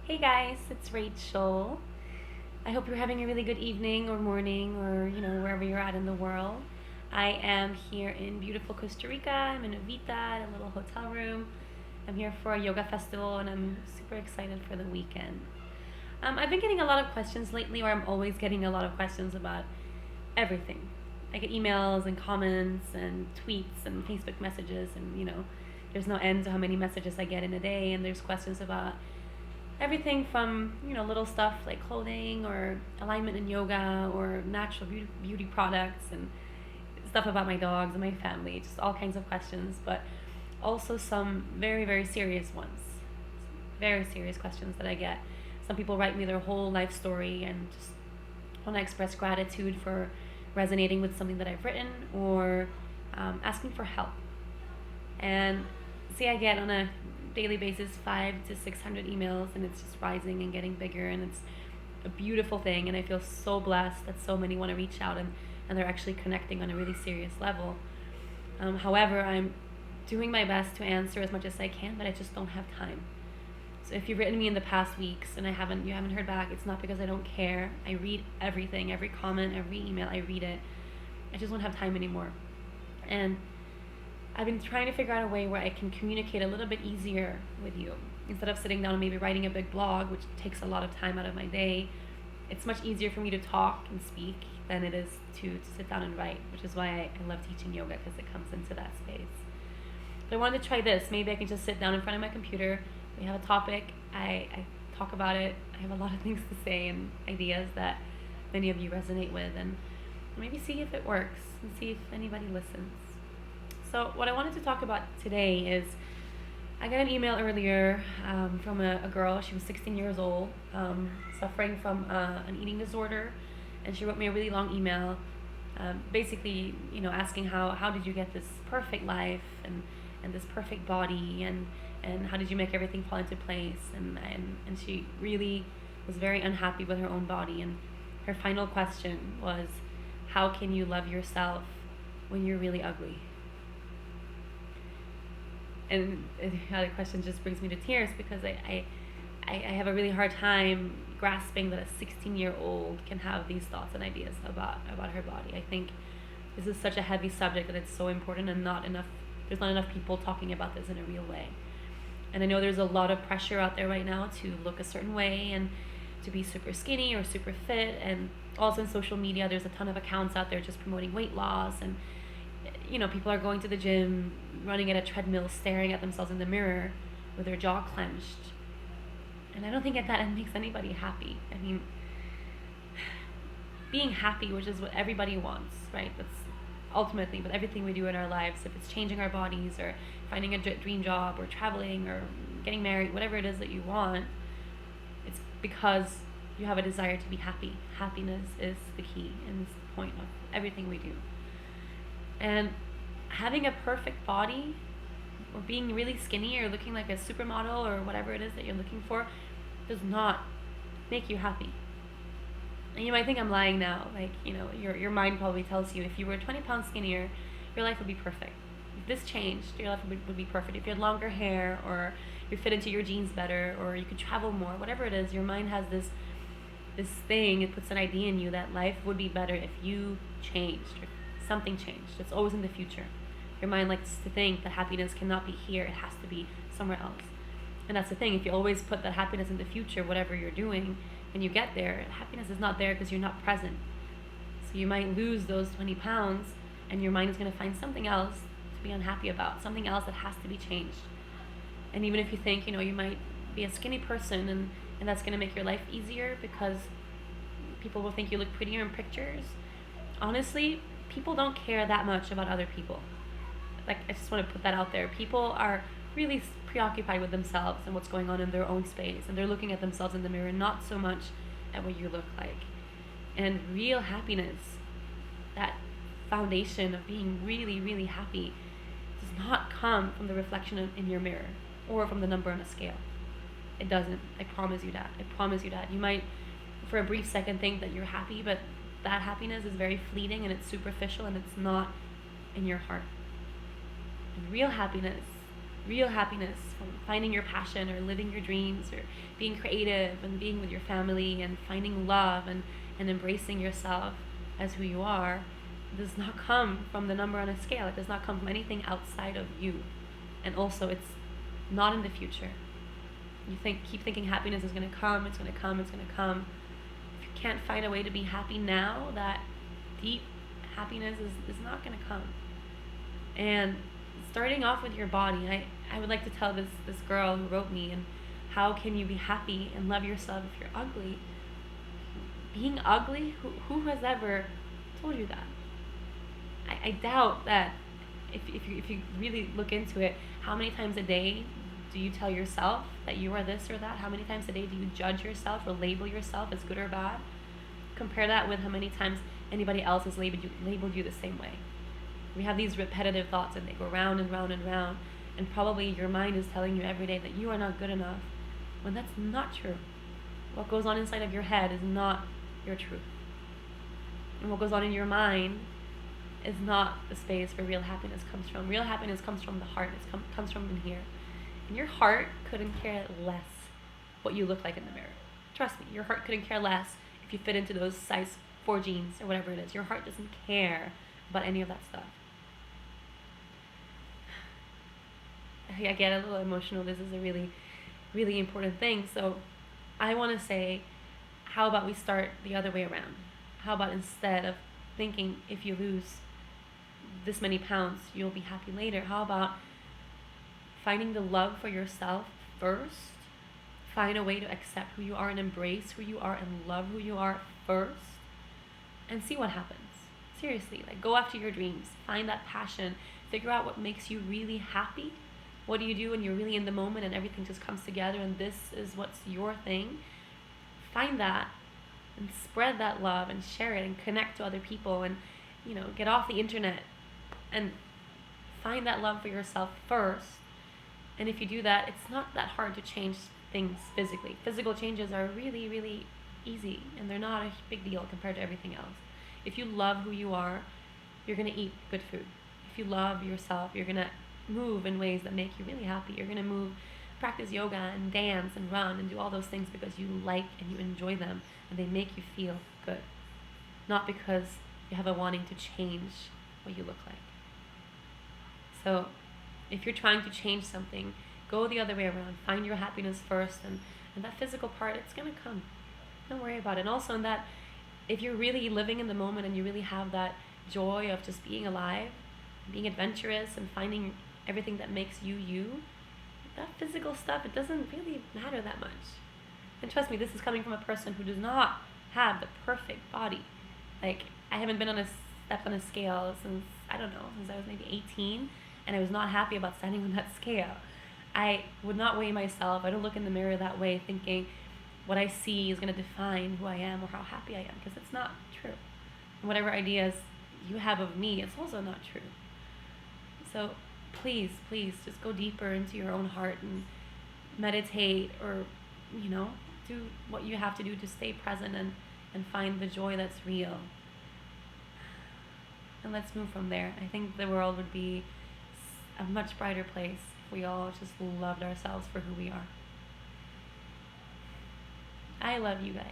Hey guys, it's Rachel. I hope you're having a really good evening or morning or, wherever you're at in the world. I am here in beautiful Costa Rica. I'm in Avita, in a little hotel room. I'm here for a yoga festival and I'm super excited for the weekend. I've been getting a lot of questions lately, or I'm always getting a lot of questions about everything. I get emails and comments and tweets and Facebook messages, and there's no end to how many messages I get in a day. And there's questions about everything from little stuff like clothing or alignment in yoga or natural beauty products and stuff about my dogs and my family, just all kinds of questions, but also some very, very serious ones, very serious questions that I get. Some people write me their whole life story and just want to express gratitude for resonating with something that I've written, or asking for help. And see, I get on a daily basis 500 to 600 emails, and it's just rising and getting bigger, and it's a beautiful thing. And I feel so blessed that so many want to reach out, and they're actually connecting on a really serious level. However, I'm doing my best to answer as much as I can, but I just don't have time. So if you've written me in the past weeks and you haven't heard back, it's not because I don't care. I read everything, every comment, every email, I read it. I just don't have time anymore. And I've been trying to figure out a way where I can communicate a little bit easier with you. Instead of sitting down and maybe writing a big blog, which takes a lot of time out of my day, it's much easier for me to talk and speak than it is to sit down and write, which is why I love teaching yoga, because it comes into that space. But I wanted to try this. Maybe I can just sit down in front of my computer. We have a topic. I talk about it. I have a lot of things to say and ideas that many of you resonate with, and maybe see if it works and see if anybody listens. So what I wanted to talk about today is, I got an email earlier from a girl. She was 16 years old, suffering from an eating disorder, and she wrote me a really long email, basically, asking how did you get this perfect life and this perfect body, and how did you make everything fall into place, and she really was very unhappy with her own body, and her final question was, how can you love yourself when you're really ugly? And the question just brings me to tears, because I have a really hard time grasping that a 16-year-old can have these thoughts and ideas about her body. I think this is such a heavy subject that it's so important, and there's not enough people talking about this in a real way. And I know there's a lot of pressure out there right now to look a certain way and to be super skinny or super fit, and also in social media there's a ton of accounts out there just promoting weight loss, and people are going to the gym, running at a treadmill, staring at themselves in the mirror with their jaw clenched. And I don't think that makes anybody happy. I mean, being happy, which is what everybody wants, right? That's ultimately with everything we do in our lives. If it's changing our bodies, or finding a dream job, or traveling, or getting married, whatever it is that you want, it's because you have a desire to be happy. Happiness is the key and it's the point of everything we do. And having a perfect body, or being really skinny, or looking like a supermodel, or whatever it is that you're looking for, does not make you happy. And you might think I'm lying now. Like, your mind probably tells you if you were 20 pounds skinnier, your life would be perfect. If this changed, your life would be perfect. If you had longer hair, or you fit into your jeans better, or you could travel more, whatever it is, your mind has this thing, it puts an idea in you that life would be better if you changed, or something changed. It's always in the future. Your mind likes to think that happiness cannot be here, it has to be somewhere else. And that's the thing, if you always put that happiness in the future, whatever you're doing, when you get there, happiness is not there because you're not present. So you might lose those 20 pounds, and your mind is going to find something else to be unhappy about, something else that has to be changed. And even if you think, you might be a skinny person, and that's going to make your life easier because people will think you look prettier in pictures, honestly, people don't care that much about other people. Like, I just want to put that out there. People are really preoccupied with themselves and what's going on in their own space, and they're looking at themselves in the mirror, not so much at what you look like. And real happiness, that foundation of being really, really happy, does not come from the reflection in your mirror or from the number on a scale. It doesn't. I promise you that. I promise you that. You might, for a brief second, think that you're happy, but that happiness is very fleeting, and it's superficial, and it's not in your heart. And real happiness real happiness from finding your passion or living your dreams or being creative and being with your family and finding love and embracing yourself as who you are does not come from the number on a scale. It does not come from anything outside of you. And also, it's not in the future. Keep thinking happiness is going to come, it's going to come, it's going to come. If you can't find a way to be happy now, that deep happiness is not going to come. And starting off with your body, I would like to tell this girl who wrote me, and how can you be happy and love yourself if you're ugly? Being ugly, who has ever told you that? I doubt that if you really look into it, how many times a day do you tell yourself that you are this or that? How many times a day do you judge yourself or label yourself as good or bad? Compare that with how many times anybody else has labeled you the same way. We have these repetitive thoughts and they go round and round and round, and probably your mind is telling you every day that you are not good enough, when that's not true. What goes on inside of your head is not your truth. And what goes on in your mind is not the space where real happiness comes from. Real happiness comes from the heart. It comes from in here. And your heart couldn't care less what you look like in the mirror. Trust me, your heart couldn't care less if you fit into those size 4 jeans or whatever it is. Your heart doesn't care about any of that stuff. I get a little emotional. This is a really, really important thing. So I want to say, how about we start the other way around? How about instead of thinking if you lose this many pounds, you'll be happy later, how about finding the love for yourself first? Find a way to accept who you are and embrace who you are and love who you are first, and see what happens. Seriously, like, go after your dreams. Find that passion. Figure out what makes you really happy. What do you do when you're really in the moment and everything just comes together and this is what's your thing? Find that and spread that love and share it and connect to other people, and get off the internet and find that love for yourself first. And if you do that, it's not that hard to change things physically. Physical changes are really, really easy, and they're not a big deal compared to everything else. If you love who you are, you're going to eat good food. If you love yourself, you're going to move in ways that make you really happy. You're going to practice yoga and dance and run and do all those things because you like and you enjoy them and they make you feel good. Not because you have a wanting to change what you look like. So if you're trying to change something, go the other way around. Find your happiness first, and that physical part, it's going to come. Don't worry about it. And also in that, if you're really living in the moment and you really have that joy of just being alive, being adventurous and finding everything that makes you you, that physical stuff, it doesn't really matter that much. And trust me, this is coming from a person who does not have the perfect body. Like, I haven't been stepped on a scale since I was maybe 18, and I was not happy about standing on that scale. I would not weigh myself. I don't look in the mirror that way thinking what I see is going to define who I am or how happy I am, because it's not true. And whatever ideas you have of me, it's also not true. So please, just go deeper into your own heart and meditate, or, do what you have to do to stay present and find the joy that's real. And let's move from there. I think the world would be a much brighter place if we all just loved ourselves for who we are. I love you guys.